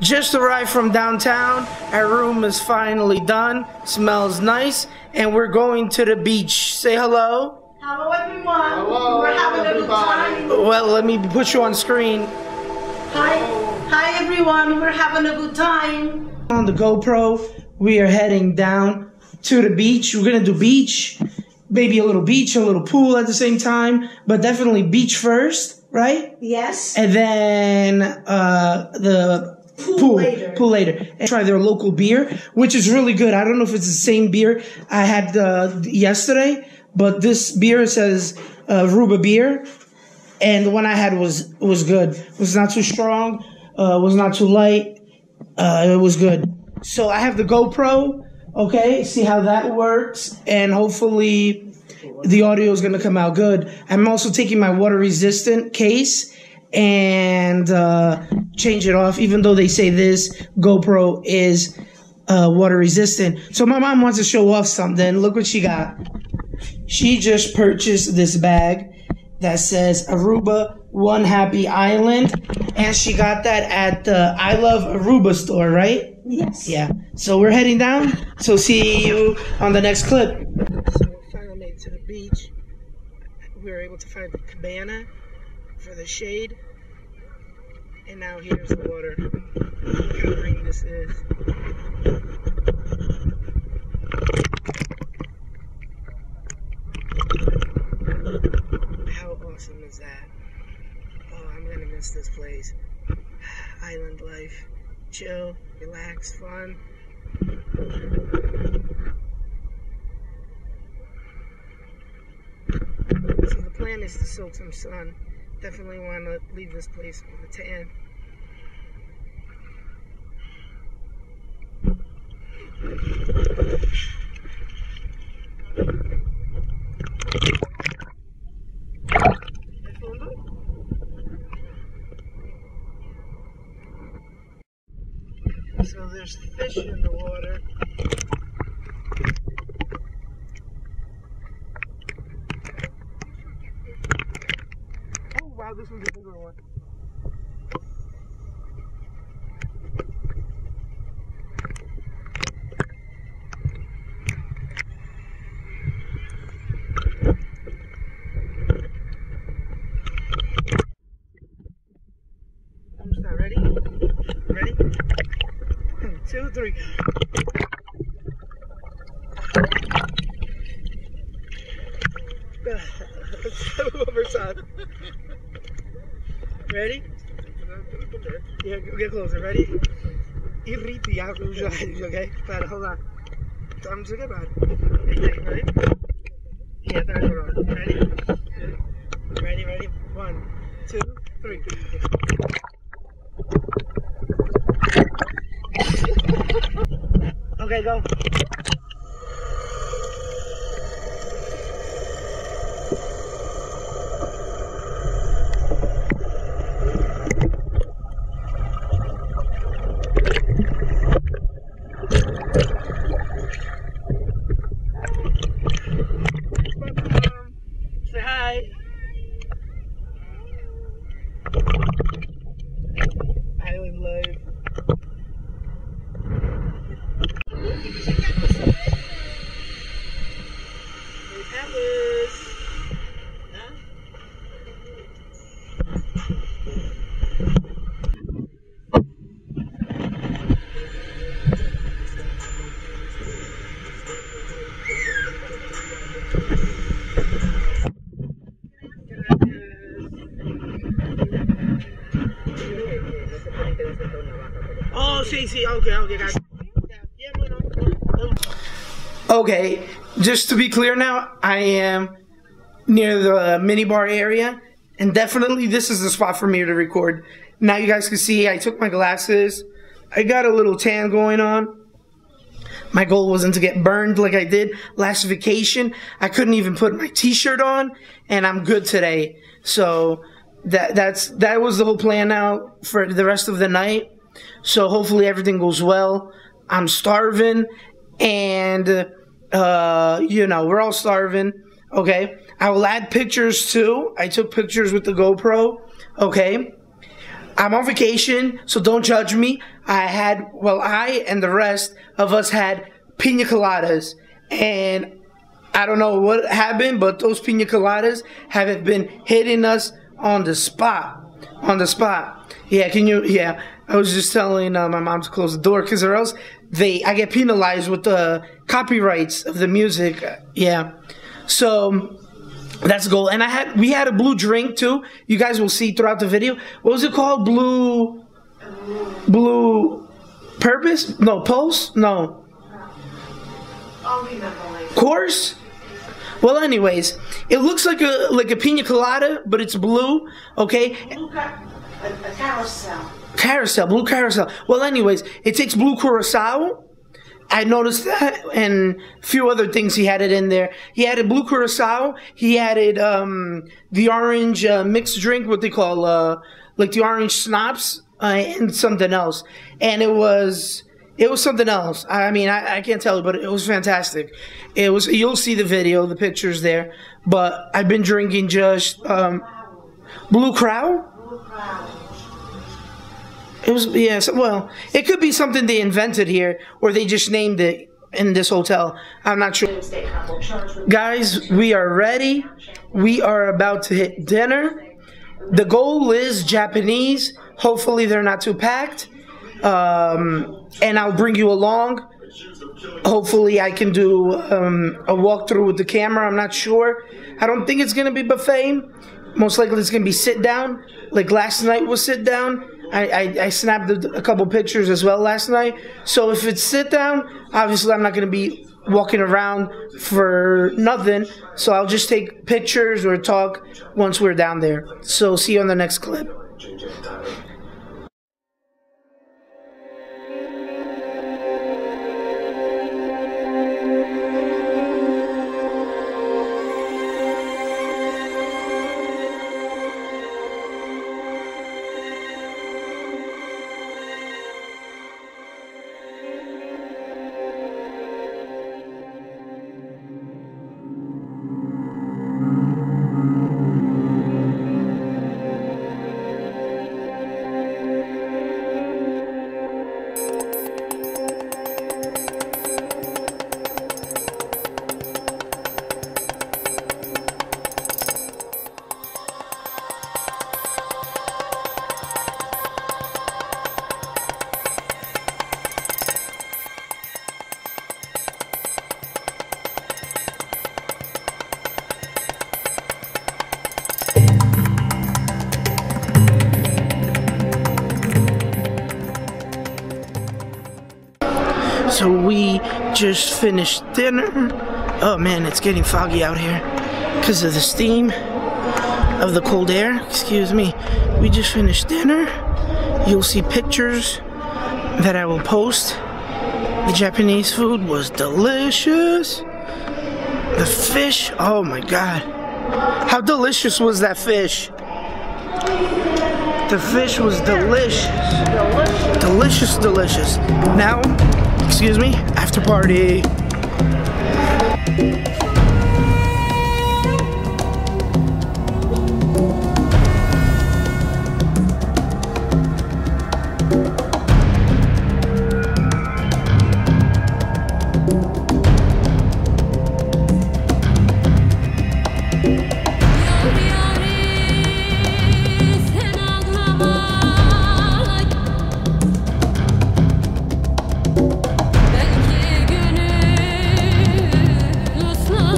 Just arrived from downtown. Our room is finally done. Smells nice. And we're going to the beach. Say hello. Hello everyone. Hello, we're having a good time. Well, let me put you on screen. Hi everyone. We're having a good time. On the GoPro, we are heading down to the beach. We're gonna do beach, maybe a little beach, a little pool at the same time, but definitely beach first, right? Yes. And then the pool later. And try their local beer, which is really good. I don't know if it's the same beer I had yesterday, but this beer says Aruba beer, and the one I had was good. It was not too strong, was not too light. It was good. So I have the GoPro. Okay, see how that works, and hopefully the audio is gonna come out good. I'm also taking my water-resistant case and change it off, even though they say this GoPro is water-resistant. So my mom wants to show off something. Look what she got. She just purchased this bag that says Aruba One Happy Island, and she got that at the I Love Aruba store, right? Yes. Yeah. So we're heading down. So see you on the next clip. So we finally made it to the beach. We were able to find the cabana for the shade. And now here's the water. Look how green this is. How awesome is that? Oh, I'm gonna miss this place. Island life. Chill, relax, fun. So the plan is to soak some sun. Definitely want to leave this place with a tan. So there's fish in the water. Oh wow, this one's a bigger one. Almost not ready? Ready? 1, 2, 3. Overtime. Ready? Yeah, get closer. Ready? Okay? Hold on. I'm just about it. Ready? Yeah, that's right. Ready? Ready? 1, 2, 3. Okay, go. Say hi. Island life. Oh, sí, okay, guys. Okay, just to be clear now, I am near the minibar area, and definitely this is the spot for me to record. Now you guys can see I took my glasses. I got a little tan going on. My goal wasn't to get burned like I did last vacation. I couldn't even put my t-shirt on, and I'm good today. So that was the whole plan now for the rest of the night. So hopefully everything goes well. I'm starving, and you know, we're all starving. Okay, I will add pictures too. I took pictures with the GoPro. Okay, I'm on vacation, so don't judge me. I and the rest of us had pina coladas, and I don't know what happened, but those pina coladas have been hitting us on the spot. Yeah, I was just telling my mom to close the door, because or else I get penalized with the copyrights of the music. Yeah, so that's the goal. And we had a blue drink too. You guys will see throughout the video. What was it called? Blue Purpose? No, Pulse? No. I'll remember later. Course? Well, anyways, it looks like a pina colada, but it's blue. Okay. A carousel. Blue carousel. Well, anyways, it takes blue curacao. I noticed that, and a few other things he had it in there. He added blue curacao. He added the orange mixed drink, what they call like the orange schnapps, and something else. And it was something else. I mean, I can't tell you, but it was fantastic. You'll see the video, the pictures there. But I've been drinking just Blue Crow. It was, yes, well, it could be something they invented here, or they just named it in this hotel. I'm not sure. Guys, we are ready. We are about to hit dinner. The goal is Japanese. Hopefully they're not too packed. And I'll bring you along. Hopefully I can do a walkthrough with the camera. I'm not sure. I don't think it's going to be buffet. Most likely it's going to be sit down. Like last night was sit down. I snapped a couple pictures as well last night. So if it's sit down, obviously I'm not going to be walking around for nothing. So I'll just take pictures or talk once we're down there. So see you on the next clip. So we just finished dinner. Oh man, it's getting foggy out here because of the steam of the cold air. Excuse me. We just finished dinner. You'll see pictures that I will post. The Japanese food was delicious. The fish, oh my god. How delicious was that fish? The fish was delicious. Delicious, delicious. Now, excuse me, after party. Belki günün ıslah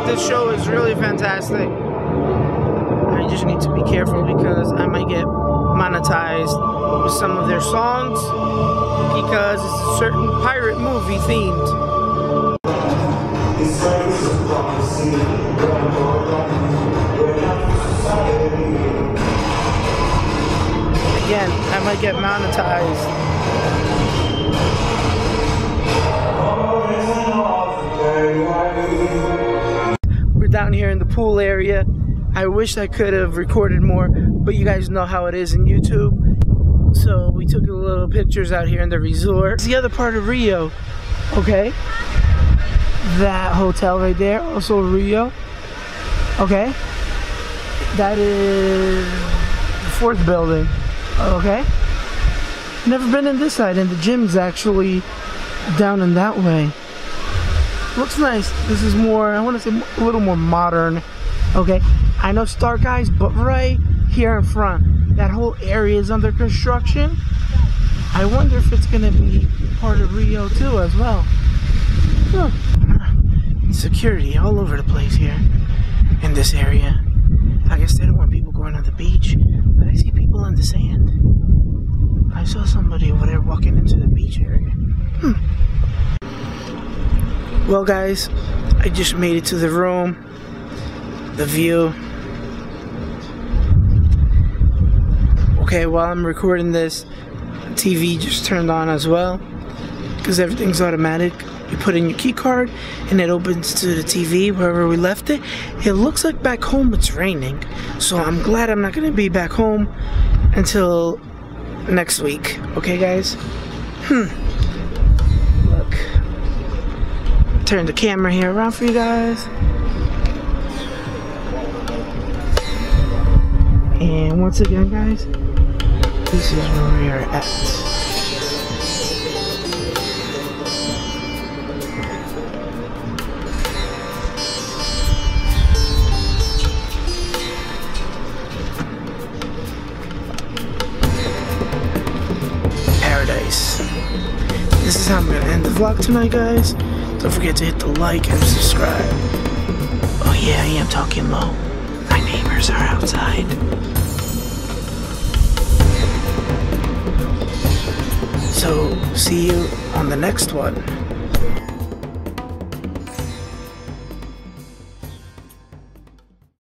This show is really fantastic. I just need to be careful because I might get monetized with some of their songs because it's a certain pirate movie themed. Again, I might get monetized. Down here in the pool area. I wish I could have recorded more, but you guys know how it is in YouTube. So we took a little pictures out here in the resort. It's the other part of Rio, okay? That hotel right there, also Rio, okay? That is the fourth building, okay? Never been in this side, and the gym's actually down in that way. Looks nice. This is more, I want to say a little more modern. Okay, I know Star Guys, but right here in front, that whole area is under construction. I wonder if it's going to be part of Rio too as well. Huh. Security all over the place here in this area. I guess they don't want people going on the beach, but I see people in the sand. I saw somebody over there walking into the beach area. Well guys, I just made it to the room, the view. Okay, while I'm recording this, the TV just turned on as well, because everything's automatic. You put in your key card and it opens to the TV wherever we left it. It looks like back home it's raining, so I'm glad I'm not going to be back home until next week. Okay guys? Look. Turn the camera here around for you guys. And once again guys, this is where we are at. Paradise. This is how I'm gonna end the vlog tonight guys. Don't forget to hit the like and subscribe. Oh yeah, I am talking low. My neighbors are outside. So, see you on the next one.